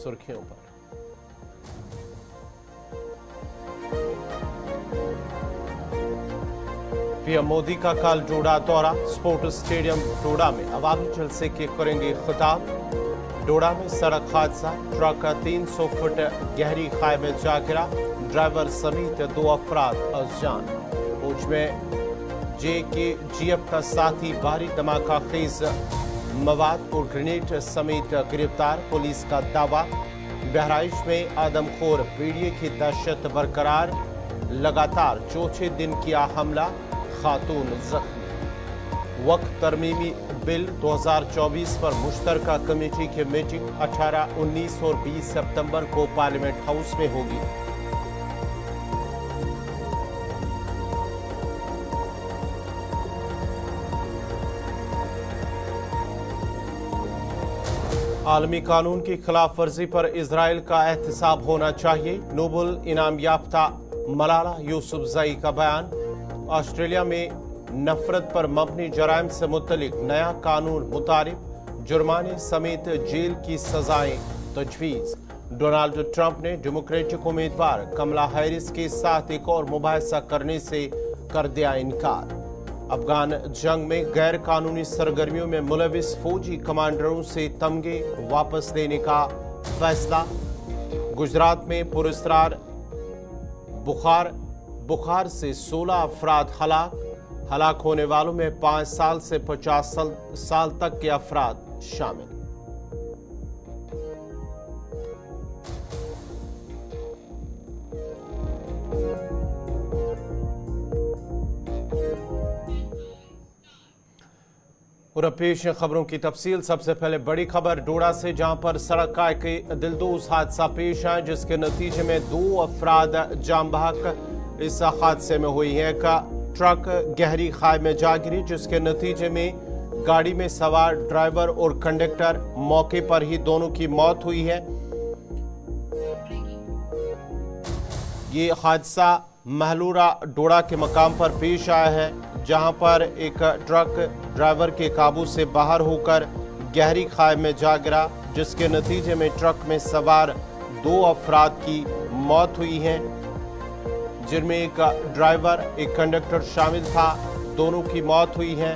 सुर्खियों पर। पीएम मोदी का कल डोडा दौरा। स्पोर्ट्स स्टेडियम डोडा में अवामी जलसे के करेंगे खिताब। डोडा में सड़क हादसा, ट्रक 300 फुट गहरी खाई में जा गिरा। ड्राइवर समेत 2 अफराद अजान। भुज में जेकेजीएफ का साथी भारी धमाका खेज मवाद और ग्रेनेड समेत गिरफ्तार, पुलिस का दावा। बहराइच में आदमखोर भेड़िए की दहशत बरकरार। लगातार चौथे दिन किया हमला, खातून जख्मी। वक्त तरमीमी बिल 2024 पर मुश्तरका कमेटी की मीटिंग 18, 19 और 20 सितंबर को पार्लियामेंट हाउस में होगी। आलमी कानून की खिलाफ वर्जी पर इजराइल का एहतसाब होना चाहिए। नोबेल इनाम याफ्ता मलाला यूसुफजई का बयान। ऑस्ट्रेलिया में नफरत पर मबनी जराइम से मुतलिक नया कानून मुतारिफ, जुर्माने समेत जेल की सजाएं तजवीज। डोनाल्ड ट्रंप ने डेमोक्रेटिक उम्मीदवार कमला हैरिस के साथ एक और मुबाहिसा करने से कर दिया इनकार। अफगान जंग में गैर कानूनी सरगर्मियों में मुलविस फौजी कमांडरों से तमगे वापस लेने का फैसला। गुजरात में पुरस्कार बुखार से 16 अफराद हलाक होने वालों में 5 साल से 50 साल तक के अफराद शामिल। और पेश खबरों की तफसील। सबसे पहले बड़ी खबर डोडा से, जहां पर सड़क का एक दिलदोज हादसा पेश आया, जिसके नतीजे में 2 अफराद जान बहक इस हादसे में हुई है। का ट्रक गहरी खाई में जा गिरी, जिसके नतीजे में गाड़ी में सवार ड्राइवर और कंडक्टर मौके पर ही दोनों की मौत हुई है। ये हादसा महलूरा डोडा के मकाम पर पेश आया है, जहां पर एक ट्रक ड्राइवर के काबू से बाहर होकर गहरी खाई में जा गिरा, जिसके नतीजे में ट्रक में सवार 2 अफराद की मौत हुई है, जिनमें एक ड्राइवर एक कंडक्टर शामिल था। दोनों की मौत हुई है।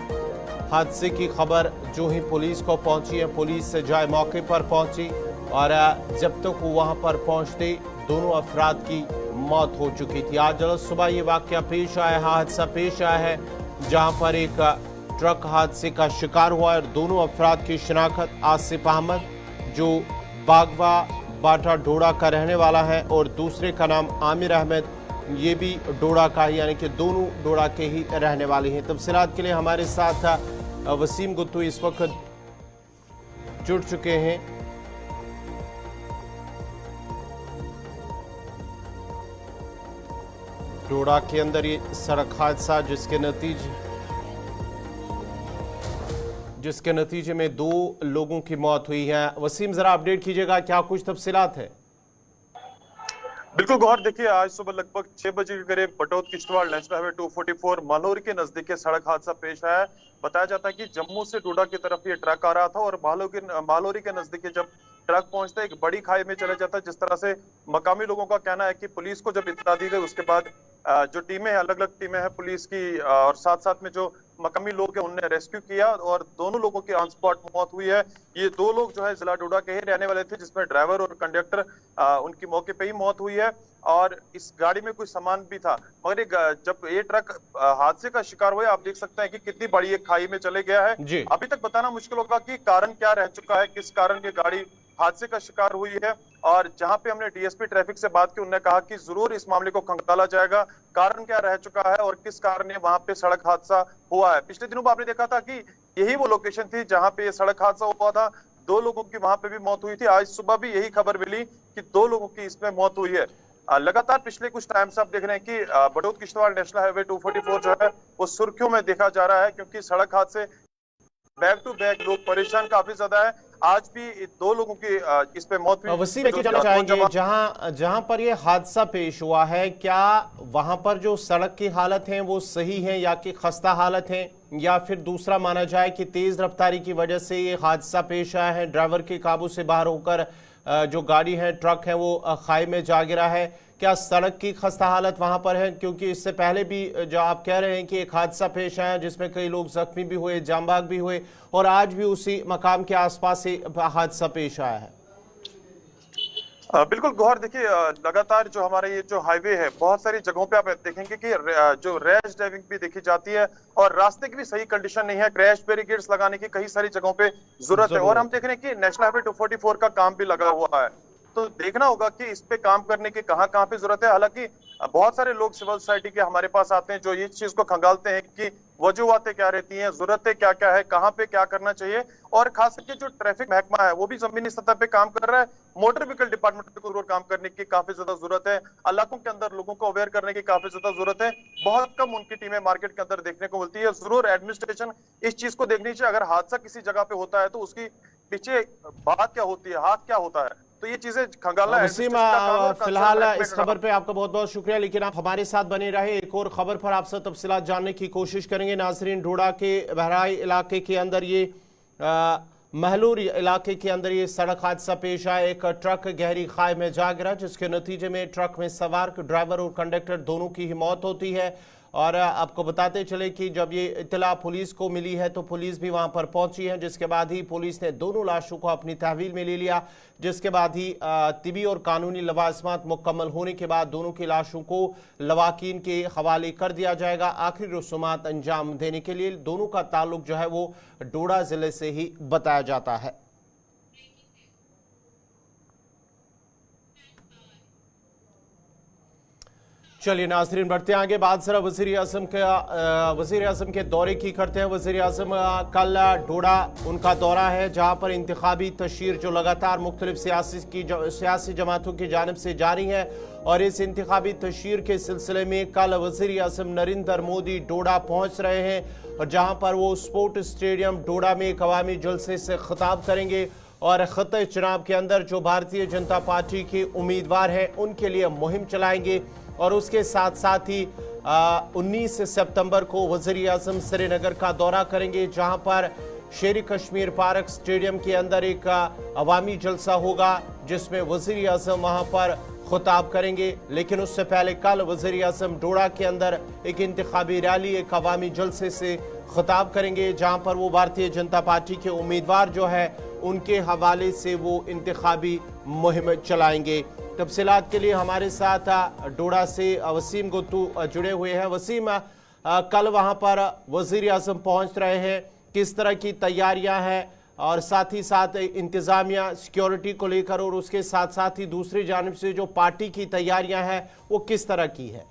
हादसे की खबर जो ही पुलिस को पहुंची है, पुलिस से जाए मौके पर पहुंची और जब तक वो वहां पर पहुंचते दोनों अफराद की मौत हो चुकी थी। आज सुबह ये वाकया पेश आया है, हादसा पेश आया है, जहां पर एक ट्रक हादसे का शिकार हुआ और दोनों अफराद की शिनाख्त आसिफ अहमद, जो बागवा बाटा डोडा का रहने वाला है, और दूसरे का नाम आमिर अहमद, ये भी डोडा का ही, यानी कि दोनों डोडा के ही रहने वाले हैं। तफसीलात के लिए हमारे साथ वसीम गुत्तू इस वक्त जुड़ चुके हैं। डोडा के अंदर ये सड़क हादसा, जिसके नतीजे में 2 लोगों की मौत हुई है। वसीम, जरा अपडेट कीजिएगा, क्या कुछ तफसीलात है? बिल्कुल गौर, देखिए आज सुबह लगभग 6 बजे के करीब बटोत किश्तवाड़ नेशनल हाईवे 244 मालोरी के नजदीक सड़क हादसा पेश आया है। बताया जाता है कि जम्मू से डोडा की तरफ ये ट्रक आ रहा था और मालोरी के नजदीक जब ट्रक पहुंचता है एक बड़ी खाई में चला जाता है। जिस तरह से मकामी लोगों का कहना है कि पुलिस को जब इत्तला दी गई, उसके बाद जो टीमें अलग अलग टीमें हैं पुलिस की और साथ साथ में जो मकामी लोग हैं उनने रेस्क्यू किया और दोनों लोगों की ऑन स्पॉट मौत हुई है। ये 2 लोग जो है जिला डोडा के ही रहने वाले थे, जिसमें ड्राइवर और कंडक्टर उनकी मौके पे ही मौत हुई है और इस गाड़ी में कुछ सामान भी था। मगर जब ये ट्रक हादसे का शिकार हुआ, आप देख सकते हैं कि कितनी बड़ी एक खाई में चले गया है। अभी तक बताना मुश्किल होगा कि कारण क्या रह चुका है, किस कारण ये गाड़ी हादसे का शिकार हुई है। और जहां पे हमने डीएसपी ट्रैफिक से बात की, उन्होंने कहा कि जरूर इस मामले को खंगाला जाएगा, कारण क्या रह चुका है और किस कारण वहां पे सड़क हादसा हुआ है। पिछले दिनों आपने देखा था कि यही वो लोकेशन थी जहां पे सड़क हादसा हुआ था, 2 लोगों की वहां पे भी मौत हुई थी। आज सुबह भी यही खबर मिली कि 2 लोगों की इसमें मौत हुई है। लगातार पिछले कुछ टाइम से आप देख रहे हैं कि बटोत किश्तवाड़ नेशनल हाईवे 244 जो है वो सुर्खियों में देखा जा रहा है, क्योंकि सड़क हादसे बैक टू बैक लोग परेशान काफी ज्यादा है। आज भी 2 लोगों की इस पे मौत हुई। वसीम, जानना चाहेंगे जहां पर ये हादसा पेश हुआ है, क्या वहां पर जो सड़क की हालत है वो सही है या कि खस्ता हालत है, या फिर दूसरा माना जाए कि तेज रफ्तारी की वजह से ये हादसा पेश आया है, ड्राइवर के काबू से बाहर होकर जो गाड़ी है, ट्रक है, वो खाई में जा गिरा है। क्या सड़क की खस्ता हालत वहां पर है? क्योंकि इससे पहले भी जो आप कह रहे हैं कि एक हादसा पेश आया जिसमें कई लोग जख्मी भी हुए, जांबाग भी हुए, और आज भी उसी मकाम के आसपास से हादसा पेश आया है। बिल्कुल गौहर, देखिए लगातार जो हमारा ये जो हाईवे है, बहुत सारी जगहों पे आप देखेंगे कि जो रैश ड्राइविंग भी देखी जाती है और रास्ते की भी सही कंडीशन नहीं है। क्रैश बैरिकेड्स लगाने की कई सारी जगहों पे जरूरत है। और हम देख रहे हैं कि नेशनल हाईवे 244 का काम भी लगा हुआ है, तो देखना होगा कि इस पे काम करने की कहाँ कहाँ पे जरूरत है। हालांकि बहुत सारे लोग सिविल सोसाइटी के हमारे पास आते हैं जो इस चीज को खंगालते हैं कि वजूहतें क्या रहती हैं, जरूरतें क्या क्या है, कहाँ पे क्या करना चाहिए। और खास करके जो ट्रैफिक महकमा है वो भी जमीनी सतह पे काम कर रहा है। मोटर व्हीकल डिपार्टमेंट को जरूर काम करने की काफी ज्यादा जरूरत है। इलाकों के अंदर लोगों को अवेयर करने की काफी ज्यादा जरूरत है। बहुत कम उनकी टीमें मार्केट के अंदर देखने को मिलती है। जरूर एडमिनिस्ट्रेशन इस चीज को देखनी चाहिए। अगर हादसा किसी जगह पे होता है तो उसकी पीछे बात क्या होती है, हाथ क्या होता है, तो ये चीजें खंगालना वसीम, फिलहाल इस खबर पे आपका बहुत बहुत शुक्रिया, लेकिन आप हमारे साथ बने रहे। एक और खबर पर आपसे तफसीलात जानने की कोशिश करेंगे। नाजरीन, डोडा के बहराई इलाके के अंदर ये महलूर इलाके के अंदर ये सड़क हादसा पेश आया। एक ट्रक गहरी खाई में जा गिरा जिसके नतीजे में ट्रक में सवार ड्राइवर और कंडक्टर दोनों की ही मौत होती है। और आपको बताते चले कि जब ये इत्तला पुलिस को मिली है तो पुलिस भी वहां पर पहुंची है, जिसके बाद ही पुलिस ने दोनों लाशों को अपनी तहवील में ले लिया। जिसके बाद ही तिबी और कानूनी लवाजमात मुकम्मल होने के बाद दोनों की लाशों को लवाकीन के हवाले कर दिया जाएगा। आखिरी रसूमात अंजाम देने के लिए दोनों का ताल्लुक जो है वो डोडा जिले से ही बताया जाता है। चलिए नाजरीन, बढ़ते आगे। बात जरा वजीर आजम के दौरे की करते हैं। वजीर आजम कल डोडा उनका दौरा है, जहां पर इंतखाबी तशहीर जो लगातार मुख्तलिफ सियासी जमातों की जानिब से जारी है, और इस इंतखाबी तशहीर के सिलसिले में कल वजीर आजम नरेंद्र मोदी डोडा पहुंच रहे हैं, और जहां पर वो स्पोर्ट स्टेडियम डोडा में एक अवामी जलसे से खिताब करेंगे और खत्ते चुनाव के अंदर जो भारतीय जनता पार्टी के उम्मीदवार हैं उनके लिए मुहिम चलाएंगे। और उसके साथ साथ ही 19 सितंबर को वज़ीर आज़म श्रीनगर का दौरा करेंगे, जहां पर शेर कश्मीर पार्क स्टेडियम के अंदर एक अवामी जलसा होगा जिसमें वज़ीर आज़म वहां पर खुताब करेंगे। लेकिन उससे पहले कल वज़ीर आज़म डोडा के अंदर एक इंतखाबी रैली, एक अवामी जलसे से खिताब करेंगे, जहां पर वो भारतीय जनता पार्टी के उम्मीदवार जो है उनके हवाले से वो इंतखाबी मुहिम चलाएंगे। तफसीलात के लिए हमारे साथ डोडा से वसीम गुत्तू जुड़े हुए हैं। वसीम, कल वहां पर वजीर आजम पहुंच रहे हैं, किस तरह की तैयारियां हैं, और साथ ही साथ इंतजामिया सिक्योरिटी को लेकर, और उसके साथ साथ ही दूसरी जानिब से जो पार्टी की तैयारियां हैं वो किस तरह की है?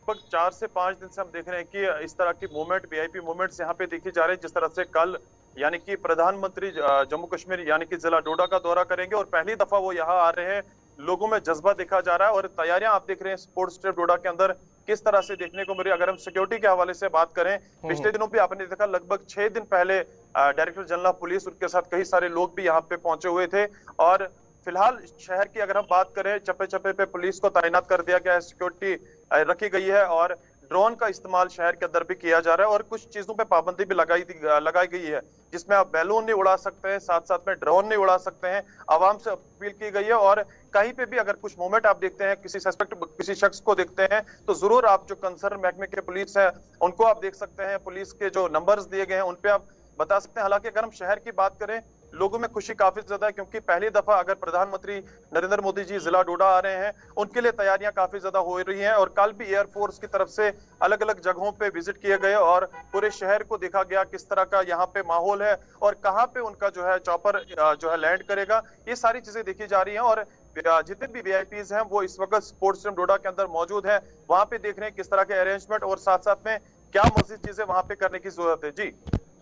लगभग 4 से 5 दिन से हम देख रहे हैं कि इस तरह की मूवमेंट, वीआईपी मूवमेंट्स यहाँ पे देखी जा रही है। जिस तरह से कल यानी कि प्रधानमंत्री जम्मू कश्मीर यानी कि जिला डोडा का दौरा करेंगे और पहली दफा वो यहाँ आ रहे हैं, लोगों में जज्बा देखा जा रहा है। और तैयारियां आप देख रहे हैं स्पोर्ट्स स्टेडियम डोडा के अंदर किस तरह से देखने को मिली। अगर हम सिक्योरिटी के हवाले से बात करें, पिछले दिनों भी आपने देखा लगभग 6 दिन पहले डायरेक्टर जनरल ऑफ पुलिस, उनके साथ कई सारे लोग भी यहाँ पे पहुंचे हुए थे। और फिलहाल शहर की अगर हम बात करें, चप्पे चप्पे पे पुलिस को तैनात कर दिया गया है, सिक्योरिटी रखी गई है, और ड्रोन का इस्तेमाल शहर के अंदर भी किया जा रहा है। और कुछ चीजों पे पाबंदी भी लगाई गई है, जिसमें आप बैलून नहीं उड़ा सकते हैं, साथ साथ में ड्रोन नहीं उड़ा सकते हैं। आवाम से अपील की गई है, और कहीं पे भी अगर कुछ मोमेंट आप देखते हैं, किसी शख्स को देखते हैं, तो जरूर आप जो कंसर्न महकमे के पुलिस है उनको आप देख सकते हैं। पुलिस के जो नंबर्स दिए गए हैं उन पे आप बता सकते हैं। हालांकि अगर हम शहर की बात करें, लोगों में खुशी काफी ज्यादा है, क्योंकि पहली दफा अगर प्रधानमंत्री नरेंद्र मोदी जी जिला डोडा आ रहे हैं, उनके लिए तैयारियां काफी ज्यादा हो रही हैं। और कल भी एयरफोर्स की तरफ से अलग अलग जगहों पे विजिट किए गए और पूरे शहर को देखा गया किस तरह का यहाँ पे माहौल है और कहाँ पे उनका जो है चॉपर जो है लैंड करेगा। ये सारी चीजें देखी जा रही हैं। और जितने भी वीआईपीज हैं वो इस वक्त स्पोर्ट्स स्टेडियम डोडा के अंदर मौजूद है, वहां पे देख रहे हैं किस तरह के अरेंजमेंट और साथ साथ में क्या मजीद चीजें वहां पे करने की जरूरत है। जी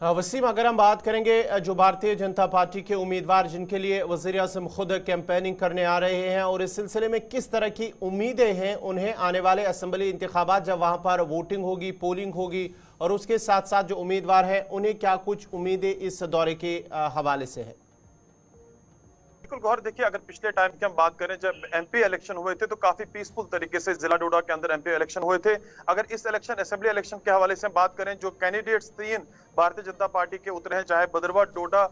वसीम, अगर हम बात करेंगे जो भारतीय जनता पार्टी के उम्मीदवार जिनके लिए वज़ीर आज़म खुद कैंपेनिंग करने आ रहे हैं, और इस सिलसिले में किस तरह की उम्मीदें हैं उन्हें आने वाले असम्बली इंतखाबात जब वहां पर वोटिंग होगी, पोलिंग होगी, और उसके साथ साथ जो उम्मीदवार हैं उन्हें क्या कुछ उम्मीदें इस दौरे के हवाले से है? बिल्कुल गौर, देखिए अगर पिछले टाइम की हम बात करें, जब एमपी इलेक्शन हुए थे तो काफी पीसफुल तरीके से जिला डोडा के अंदर एमपी इलेक्शन हुए थे। अगर इस इलेक्शन असेंबली इलेक्शन के हवाले से बात करें, जो कैंडिडेट्स 3 भारतीय जनता पार्टी के उतरे हैं, चाहे भद्रवा, डोडा,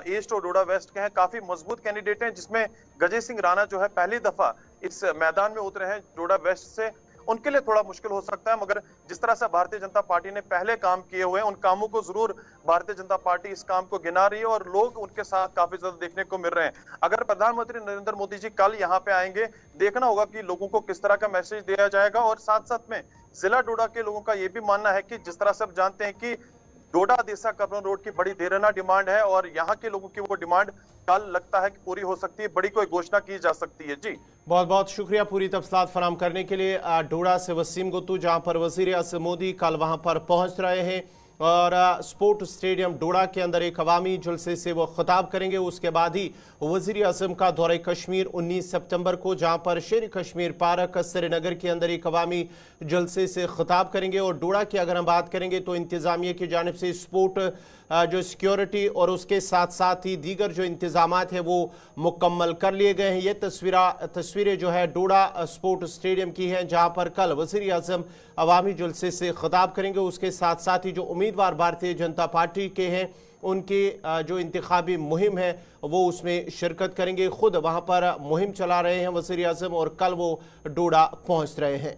ईस्ट और डोडा वेस्ट के हैं, काफी मजबूत कैंडिडेट हैं, जिसमें गजय सिंह राणा जो है पहली दफा इस मैदान में उतरे हैं डोडा वेस्ट से। उनके लिए थोड़ा मुश्किल हो सकता है, मगर जिस तरह से भारतीय जनता पार्टी ने पहले काम किए हुए हैं, उन कामों को जरूर भारतीय जनता पार्टी इस काम को गिना रही है और लोग उनके साथ काफी ज्यादा देखने को मिल रहे हैं। अगर प्रधानमंत्री नरेंद्र मोदी जी कल यहाँ पे आएंगे, देखना होगा कि लोगों को किस तरह का मैसेज दिया जाएगा। और साथ साथ में जिला डोडा के लोगों का यह भी मानना है कि जिस तरह से आप जानते हैं कि डोडा देसा कर्नल रोड की बड़ी देराना डिमांड है और यहाँ के लोगों की वो डिमांड कल लगता है कि पूरी हो सकती है, बड़ी कोई घोषणा की जा सकती है। जी बहुत बहुत शुक्रिया पूरी तफसीलात फराम करने के लिए। डोडा से वसीम गुत्तू, जहां पर वजीर आज़म मोदी कल वहां पर पहुंच रहे हैं और स्पोर्ट स्टेडियम डोडा के अंदर एक अवामी जलसे से वो खिताब करेंगे। उसके बाद ही वजीर आज़म का दौरे कश्मीर 19 सितंबर को, जहां पर शेर कश्मीर पार्क श्रीनगर के अंदर एक अवामी जलसे से खिताब करेंगे। और डोडा की अगर हम बात करेंगे तो इंतजामिया की जानिब से स्पोर्ट जो सिक्योरिटी और उसके साथ साथ ही दीगर जो इंतजामात हैं वो मुकम्मल कर लिए गए हैं। ये तस्वीरें जो है डोडा स्पोर्ट स्टेडियम की हैं, जहां पर कल वज़ीर आज़म अवामी जुलसे से खिताब करेंगे। उसके साथ साथ ही जो उम्मीदवार भारतीय जनता पार्टी के हैं उनकी जो इंतखाबी मुहिम है वो उसमें शिरकत करेंगे। खुद वहां पर मुहिम चला रहे हैं वज़ीर आज़म और कल वो डोडा पहुंच रहे हैं।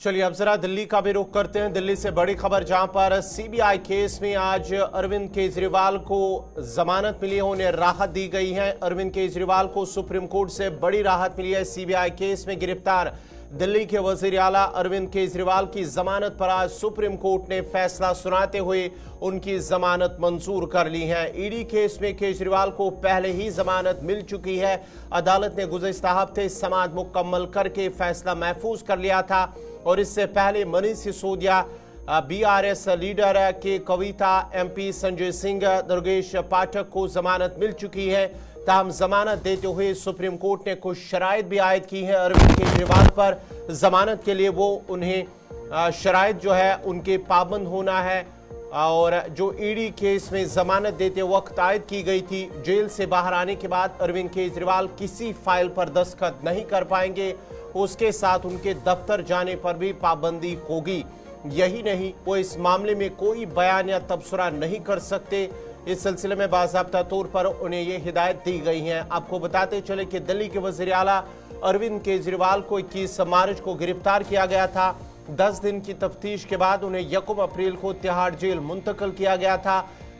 चलिए अब जरा दिल्ली का भी रुख करते हैं। दिल्ली से बड़ी खबर, जहां पर सीबीआई केस में आज अरविंद केजरीवाल को जमानत मिली है, उन्हें राहत दी गई है। अरविंद केजरीवाल को सुप्रीम कोर्ट से बड़ी राहत मिली है। सीबीआई केस में गिरफ्तार दिल्ली के वजीर आला अरविंद केजरीवाल की जमानत पर आज सुप्रीम कोर्ट ने फैसला सुनाते हुए उनकी जमानत मंजूर कर ली है। ईडी केस में केजरीवाल को पहले ही जमानत मिल चुकी है। अदालत ने गुज़िश्ता हफ्ते समाअत मुकम्मल करके फैसला महफूज कर लिया था और इससे पहले मनीष सिसोदिया, बीआरएस लीडर के कविता, एमपी संजय सिंह, दुर्गेश पाठक को जमानत मिल चुकी है। ताहम जमानत देते हुए सुप्रीम कोर्ट ने कुछ शराइत भी आयद की है अरविंद केजरीवाल पर। जमानत के लिए वो उन्हें शराइत जो है उनके पाबंद होना है और जो ईडी केस में जमानत देते वक्त आयद की गई थी, जेल से बाहर आने के बाद अरविंद केजरीवाल किसी फाइल पर दस्तखत नहीं कर पाएंगे। उसके साथ उनके दफ्तर जाने पर भी पाबंदी होगी। यही नहीं, वो इस मामले में कोई बयान या तबसरा नहीं कर सकते। इस सिलसिले में बाज़ाब्ता तौर पर उन्हें ये हिदायत दी गई है। आपको बताते चले कि दिल्ली के वज़ीर आला अरविंद केजरीवाल को 21 मार्च को गिरफ्तार किया गया था। 10 दिन की तफ्तीश के बाद उन्हें 1 अप्रैल को तिहाड़ जेल मुंतकिल किया गया था।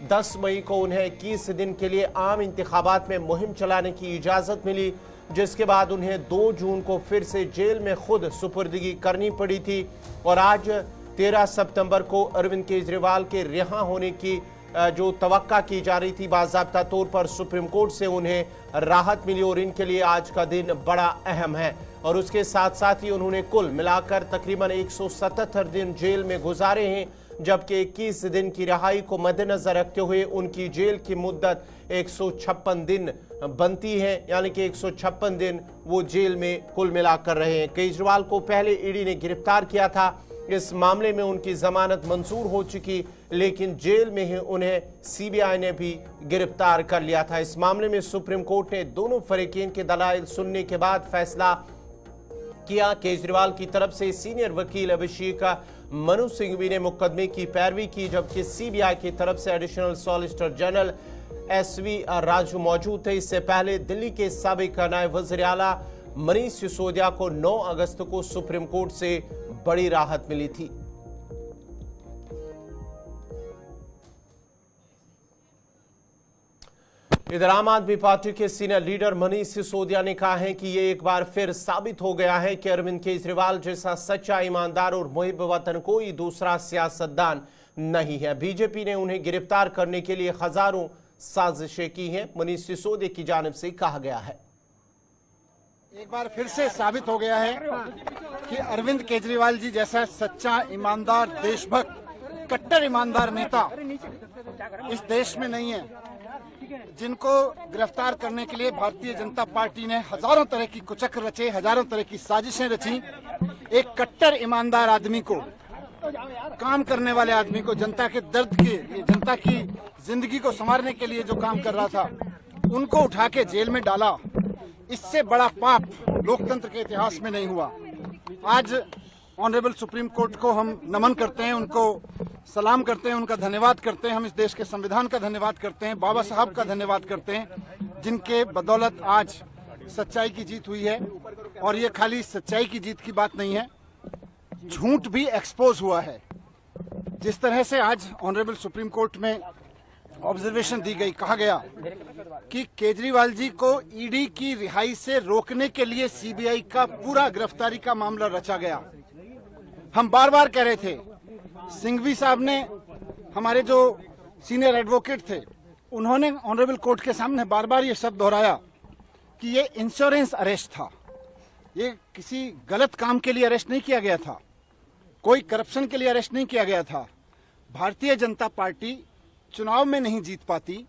10 मई को उन्हें 21 दिन के लिए आम इंतखाबात में मुहिम चलाने की इजाज़त मिली, जिसके बाद उन्हें 2 जून को फिर से जेल में खुद सुपुर्दगी करनी पड़ी थी। और आज 13 सितंबर को अरविंद केजरीवाल के रिहा होने की जो तवक्का की जा रही थी, बाज़ाब्ता तौर पर सुप्रीम कोर्ट से उन्हें राहत मिली और इनके लिए आज का दिन बड़ा अहम है। और उसके साथ साथ ही उन्होंने कुल मिलाकर तकरीबन 177 दिन जेल में गुजारे हैं, जबकि 21 दिन की रिहाई को मद्देनजर रखते हुए उनकी जेल की मुद्दत 156 दिन बनती है, यानी कि 156 दिन वो जेल में कुल मिलाकर रहे हैं। केजरीवाल को पहले ईडी ने गिरफ्तार किया था। इस मामले में उनकी जमानत मंजूर हो चुकी, लेकिन जेल में ही उन्हें सीबीआई ने भी गिरफ्तार कर लिया था। इस मामले में सुप्रीम कोर्ट ने दोनों फरीकीन के दलाइल सुनने के बाद फैसला किया। केजरीवाल की तरफ से सीनियर वकील अभिषेक मनु सिंघवी ने मुकदमे की पैरवी की, जबकि सीबीआई की तरफ से additional solicitor general SV Raju मौजूद थे। इससे पहले दिल्ली के साबिक नायब वज़ीर आला मनीष सिसोदिया को 9 अगस्त को सुप्रीम कोर्ट से बड़ी राहत मिली थी। इधर आम आदमी पार्टी के सीनियर लीडर मनीष सिसोदिया ने कहा है कि ये एक बार फिर साबित हो गया है कि अरविंद केजरीवाल जैसा सच्चा, ईमानदार और मुहिब वतन कोई दूसरा सियासतदान नहीं है। बीजेपी ने उन्हें गिरफ्तार करने के लिए हजारों साजिशें की हैं, मनीष सिसोदिया की जानिब से कहा गया है। एक बार फिर से साबित हो गया है कि अरविंद केजरीवाल जी जैसा सच्चा, ईमानदार, देशभक्त, कट्टर ईमानदार नेता इस देश में नहीं है। जिनको गिरफ्तार करने के लिए भारतीय जनता पार्टी ने हजारों तरह की कुचक्र रचे, हजारों तरह की साजिशें रची, एक कट्टर ईमानदार आदमी को, काम करने वाले आदमी को, जनता के दर्द के, जनता की जिंदगी को संवारने के लिए जो काम कर रहा था, उनको उठा के जेल में डाला। इससे बड़ा पाप लोकतंत्र के इतिहास में नहीं हुआ। आज ऑनरेबल सुप्रीम कोर्ट को हम नमन करते हैं, उनको सलाम करते हैं, उनका धन्यवाद करते हैं। हम इस देश के संविधान का धन्यवाद करते हैं, बाबा साहब का धन्यवाद करते हैं, जिनके बदौलत आज सच्चाई की जीत हुई है। और ये खाली सच्चाई की जीत की बात नहीं है, झूठ भी एक्सपोज हुआ है। जिस तरह से आज ऑनरेबल सुप्रीम कोर्ट में ऑब्जर्वेशन दी गई, कहा गया कि केजरीवाल जी को ईडी की रिहाई से रोकने के लिए सीबीआई का पूरा गिरफ्तारी का मामला रचा गया। हम बार बार कह रहे थे, सिंघवी साहब ने, हमारे जो सीनियर एडवोकेट थे, उन्होंने ऑनरेबल कोर्ट के सामने बार बार ये शब्द दोहराया कि ये इंश्योरेंस अरेस्ट था, ये किसी गलत काम के लिए अरेस्ट नहीं किया गया था, कोई करप्शन के लिए अरेस्ट नहीं किया गया था। भारतीय जनता पार्टी चुनाव में नहीं जीत पाती,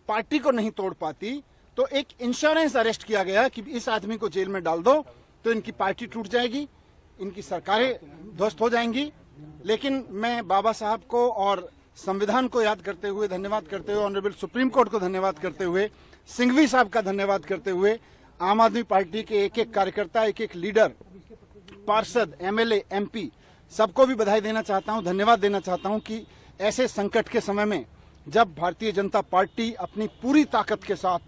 पार्टी को नहीं तोड़ पाती, तो एक इंश्योरेंस अरेस्ट किया गया कि इस आदमी को जेल में डाल दो तो इनकी पार्टी टूट जाएगी, इनकी सरकारें ध्वस्त हो जाएंगी। लेकिन मैं बाबा साहब को और संविधान को याद करते हुए, धन्यवाद करते हुए, ऑनरेबल सुप्रीम कोर्ट को धन्यवाद करते हुए, सिंघवी साहब का धन्यवाद करते हुए, आम आदमी पार्टी के एक एक कार्यकर्ता, एक एक लीडर, पार्षद, एमएलए, एमपी, सबको भी बधाई देना चाहता हूं, धन्यवाद देना चाहता हूं कि ऐसे संकट के समय में जब भारतीय जनता पार्टी अपनी पूरी ताकत के साथ,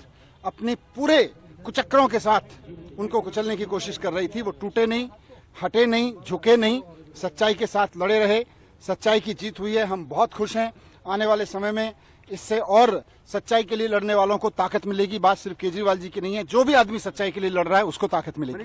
अपने पूरे कुचक्करों के साथ उनको कुचलने की कोशिश कर रही थी, वो टूटे नहीं, हटे नहीं, झुके नहीं, सच्चाई के साथ लड़े रहे। सच्चाई की जीत हुई है, हम बहुत खुश हैं। आने वाले समय में इससे और सच्चाई के लिए लड़ने वालों को ताकत मिलेगी। बात सिर्फ केजरीवाल जी की नहीं है, जो भी आदमी सच्चाई के लिए लड़ रहा है उसको ताकत मिलेगी।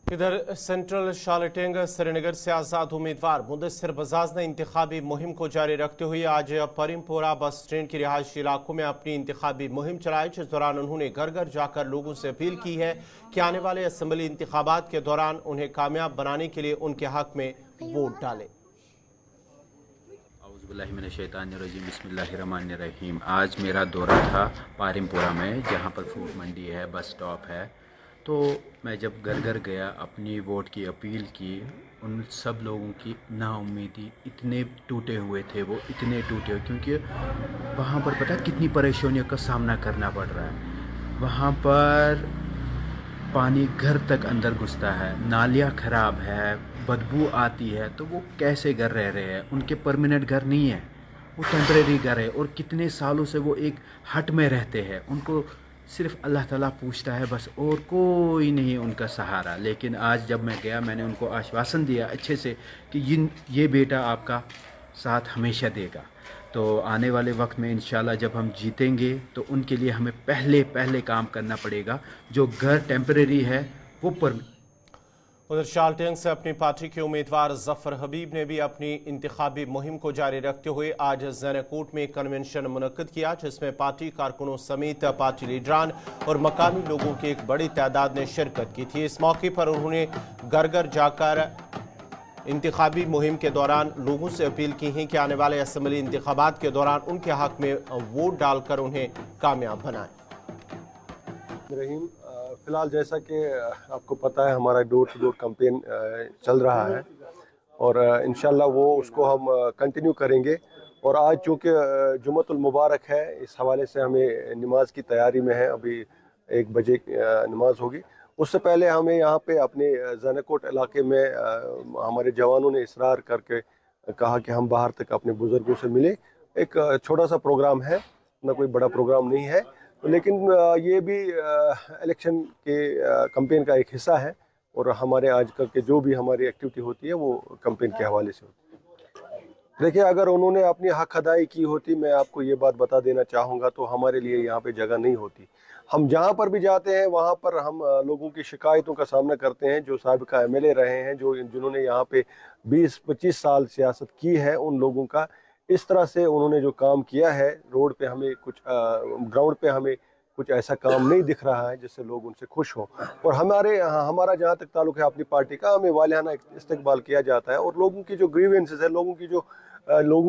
इधर सेंट्रल शालटेंग श्रीनगर से आजाद उम्मीदवार मुदस्सिर बजाज ने इंतखाबी मुहिम को जारी रखते हुए आज परिमपोरा बस स्टैंड के रिहायशी इलाकों में अपनी इंतखाबी मुहिम चलाई, जिस दौरान उन्होंने घर घर जाकर लोगों से अपील की है कि आने वाले असेंबली इंतखाबात के दौरान उन्हें कामयाब बनाने के लिए उनके हक में वोट डालें। बिस्मिल्लाहिर्रहमानिर्रहीम। आज मेरा दौरा था पारिमपुरा में, जहाँ पर फ्रूट मंडी है, बस स्टॉप है। तो मैं जब घर घर गया, अपनी वोट की अपील की, उन सब लोगों की नाउम्मीदी, इतने टूटे हुए थे वो, इतने टूटे हुए, क्योंकि वहाँ पर पता कितनी परेशानियों का सामना करना पड़ रहा है। वहाँ पर पानी घर तक अंदर घुसता है, नालियाँ ख़राब है, बदबू आती है, तो वो कैसे घर रह रहे हैं? उनके परमानेंट घर नहीं है, वो टेम्परेरी घर है, और कितने सालों से वो एक हट में रहते हैं। उनको सिर्फ अल्लाह ताला पूछता है बस, और कोई नहीं उनका सहारा। लेकिन आज जब मैं गया, मैंने उनको आश्वासन दिया अच्छे से कि ये बेटा आपका साथ हमेशा देगा। तो आने वाले वक्त में इंशाल्लाह जब हम जीतेंगे तो उनके लिए हमें पहले काम करना पड़ेगा। जो घर टेम्परेरी है वो पर। उधर शालटेंग से अपनी पार्टी के उम्मीदवार जफर हबीब ने भी अपनी इंतखाबी मुहिम को जारी रखते हुए आज ज़ैनकोट में कन्वेंशन मुनक्किद किया, जिसमें पार्टी कारकुनों समेत पार्टी लीडरान और मकामी लोगों की एक बड़ी तादाद ने शिरकत की थी। इस मौके पर उन्होंने घर घर जाकर इंतखाबी मुहिम के दौरान लोगों से अपील की है कि आने वाले असेंबली इंतखाबात के दौरान उनके हक में वोट डालकर उन्हें कामयाब बनाएं। फिलहाल जैसा कि आपको पता है, हमारा डोर टू डोर कैंपेन चल रहा है और इंशाल्लाह वो उसको हम कंटिन्यू करेंगे। और आज चूँकि जुम्मतुल मुबारक है, इस हवाले से हमें नमाज की तैयारी में है। अभी 1 बजे नमाज होगी। उससे पहले हमें यहाँ पे अपने ज़ैनकोट इलाके में हमारे जवानों ने इसरार करके कहा कि हम बाहर तक अपने बुज़ुर्गों से मिले। एक छोटा सा प्रोग्राम है, ना कोई बड़ा प्रोग्राम नहीं है, लेकिन ये भी इलेक्शन के कैंपेन का एक हिस्सा है। और हमारे आजकल के जो भी हमारी एक्टिविटी होती है वो कैंपेन के हवाले से होती है। देखिए, अगर उन्होंने अपनी हक अदाई की होती, मैं आपको ये बात बता देना चाहूँगा, तो हमारे लिए यहाँ पे जगह नहीं होती। हम जहाँ पर भी जाते हैं वहाँ पर हम लोगों की शिकायतों का सामना करते हैं। जो साबिका एमएलए रहे हैं, जिन्होंने यहाँ पे 20-25 साल सियासत की है, उन लोगों का इस तरह से उन्होंने जो काम किया है, रोड पे हमें कुछ ग्राउंड पे हमें कुछ ऐसा काम नहीं दिख रहा है जिससे लोग उनसे खुश हों। और हमारा जहाँ तक ताल्लुक़ है अपनी पार्टी का, हमें वालियाना इस्तकबाल किया जाता है। और लोगों की जो ग्रीवेंसेस है, लोगों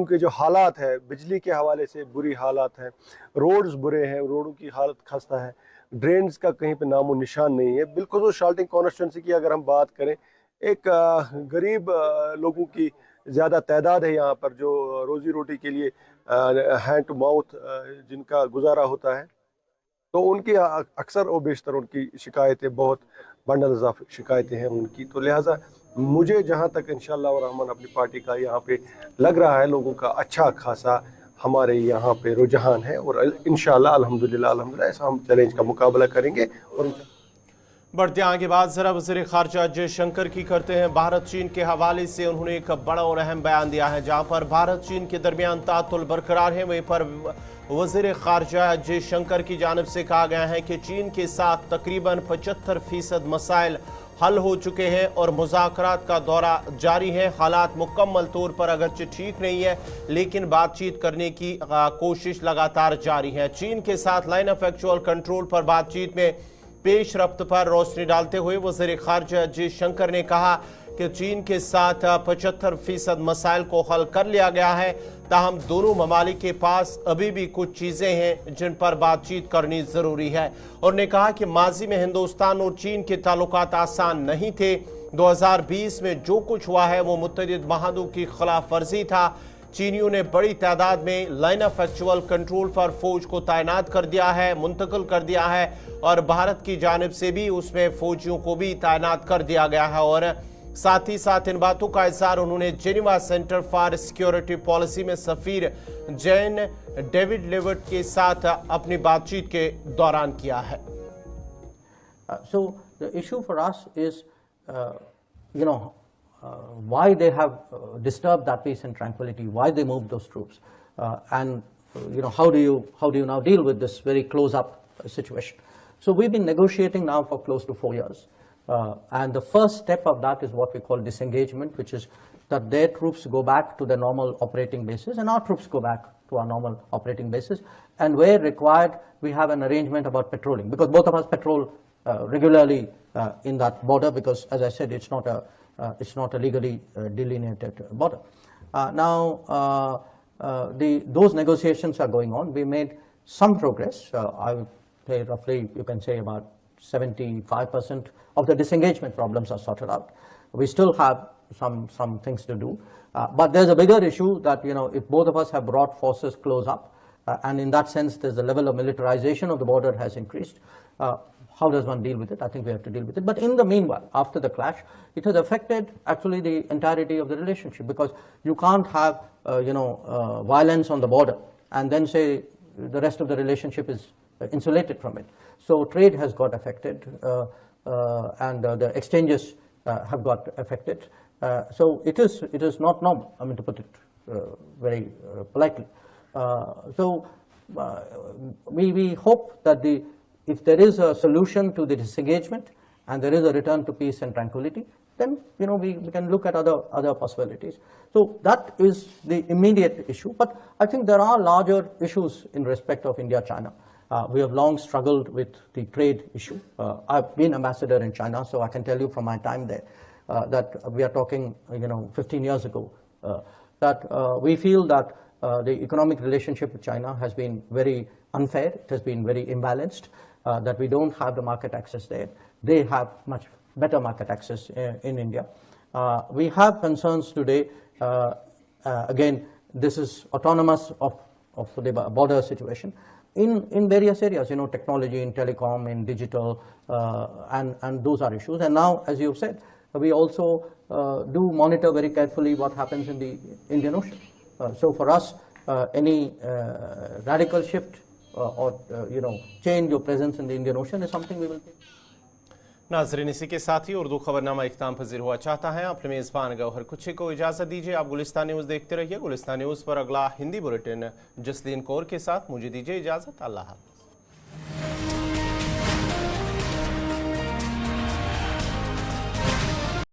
के जो हालात है, बिजली के हवाले से बुरी हालात हैं, रोड्स बुरे हैं, रोडों की हालत खस्ता है, ड्रेन्स का कहीं पे नामो निशान नहीं है। बिल्कुल तो शालटेंग कॉन्स्टिट्यूंसी की अगर हम बात करें, एक गरीब लोगों की ज़्यादा तादाद है यहाँ पर, जो रोज़ी रोटी के लिए हैंड टू माउथ जिनका गुजारा होता है। तो उनकी अक्सर और बेशतर उनकी शिकायतें बहुत बंडल्स ऑफ शिकायतें हैं उनकी। तो लिहाजा मुझे जहाँ तक इंशाअल्लाह और रहमान अपनी पार्टी का यहाँ पे लग रहा है, लोगों का अच्छा खासा हमारे यहाँ पे रुझान है और इंशाअल्लाह अल्हम्दुलिल्लाह ऐसा हम चैलेंज का मुकाबला करेंगे। और बढ़ते आगे बात जरा वज़ीर ख़ारजा जयशंकर की करते हैं। भारत चीन के हवाले से उन्होंने एक बड़ा और अहम बयान दिया है, जहां पर भारत चीन के दरमियान तातुल बरकरार है। वहीं पर वज़ीर ख़ारजा जयशंकर की जानिब से कहा गया है कि चीन के साथ तकरीबन 75% मसाइल हल हो चुके हैं और मुज़ाकरात का दौरा जारी है। हालात मुकम्मल तौर पर अगरचे ठीक नहीं है, लेकिन बातचीत करने की कोशिश लगातार जारी है। चीन के साथ लाइन ऑफ एक्चुअल कंट्रोल पर बातचीत में पेश रफ्त पर रोशनी डालते हुए वज़ीर ख़ारजा जयशंकर ने कहा कि चीन के साथ 75% मसाइल को हल कर लिया गया है, ताहम दोनों ममालिक के पास अभी भी कुछ चीज़ें हैं जिन पर बातचीत करनी ज़रूरी है। उन्होंने कहा कि माजी में हिंदुस्तान और चीन के ताल्लुकात आसान नहीं थे। 2020 में जो कुछ हुआ है वो मुत्तहिद महादों की खिलाफ वर्जी था। चीनियों ने बड़ी तादाद में लाइन ऑफ एक्चुअल कंट्रोल पर फौज को तैनात कर दिया है, मुंतकिल कर दिया है, और भारत की जानिब से भी उसमें फौजियों को भी तैनात कर दिया गया है। और साथ ही साथ इन बातों का इज़हार उन्होंने Geneva centre for security policy में सफीर जैन डेविड लेवर्ट के साथ अपनी बातचीत के दौरान किया है। So the issue for us is, why they have disturbed that peace and tranquility, why they moved those troops, and how do you now deal with this very close-up situation? So we've been negotiating now for close to 4 years, and the first step of that is what we call disengagement, which is that their troops go back to their normal operating bases and our troops go back to our normal operating bases, and where required we have an arrangement about patrolling, because both of us patrol regularly in that border, because as I said, it's not a legally delineated border. Those negotiations are going on. We made some progress. I would say roughly, you can say about 75% of the disengagement problems are sorted out. We still have some things to do, but there's a bigger issue that if both of us have brought forces close up, and in that sense, there's the level of militarization of the border has increased. How does one deal with it? I think we have to deal with it. But in the meanwhile, after the clash, it has affected actually the entirety of the relationship, because you can't have violence on the border and then say the rest of the relationship is insulated from it. So trade has got affected, and the exchanges have got affected. So it is not normal, I mean, to put it very politely. We hope that if there is a solution to the disengagement and there is a return to peace and tranquility, then we can look at other possibilities. So that is the immediate issue. But I think there are larger issues in respect of India-China. We have long struggled with the trade issue. I've been ambassador in China, so I can tell you from my time there that we are talking 15 years ago, that we feel that the economic relationship with China has been very unfair, it has been very imbalanced, that we don't have the market access there. They have much better market access in India. We have concerns today, again, this is autonomous of the border situation, in various areas, technology, in telecom, in digital, and those are issues. And now, as you said, we also do monitor very carefully what happens in the Indian Ocean. So for us, any radical shift or change or presence in the Indian Ocean is something we will take. नाजरीन, इसी के साथ ही उर्दू खबरनामा इख्ताम पजीर हुआ चाहता है। अपने मेज़बान गौहर कुछे को इजाज़त दीजिए। आप गुलिस्तान न्यूज़ देखते रहिए। गुलिस्तान न्यूज़ पर अगला हिंदी बुलेटिन जसलीन कौर के साथ मुझे दीजिए इजाज़त। अल्लाह हाफ़िज़।